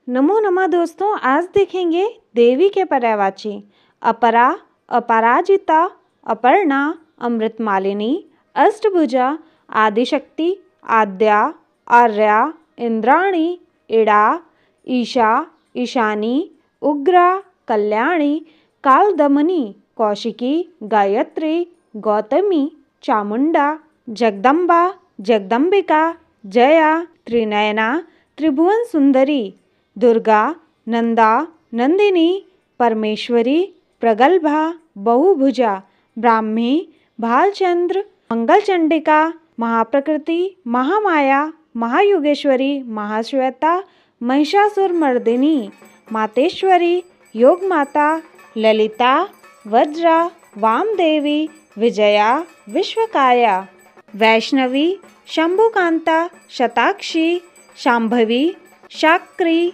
नमो नमः दोस्तों, आज देखेंगे देवी के पर्यायवाची। अपरा, अपराजिता, अपर्णा, अमृतमालिनी, अष्टभुजा, आदिशक्ति, आद्या, आर्या, इंद्राणी, इड़ा, ईशा, ईशानी, उग्रा, कल्याणी, कालदमनी, कौशिकी, गायत्री, गौतमी, चामुंडा, जगदम्बा, जगदम्बिका, जया, त्रिनयना, त्रिभुवन सुंदरी, दुर्गा, नंदा, नंदिनी, परमेश्वरी, प्रगल्भा, बहुभुजा, ब्राह्मी, भालचंद्र, मंगलचंडिका, महाप्रकृति, महामाया, महायुगेश्वरी, महाश्वेता, महिषासुरमर्दिनी, मातेश्वरी, योगमाता, ललिता, वज्रा, वामदेवी, विजया, विश्वकाया, वैष्णवी, शंभुकांता, शताक्षी, शांभवी, शाक्री,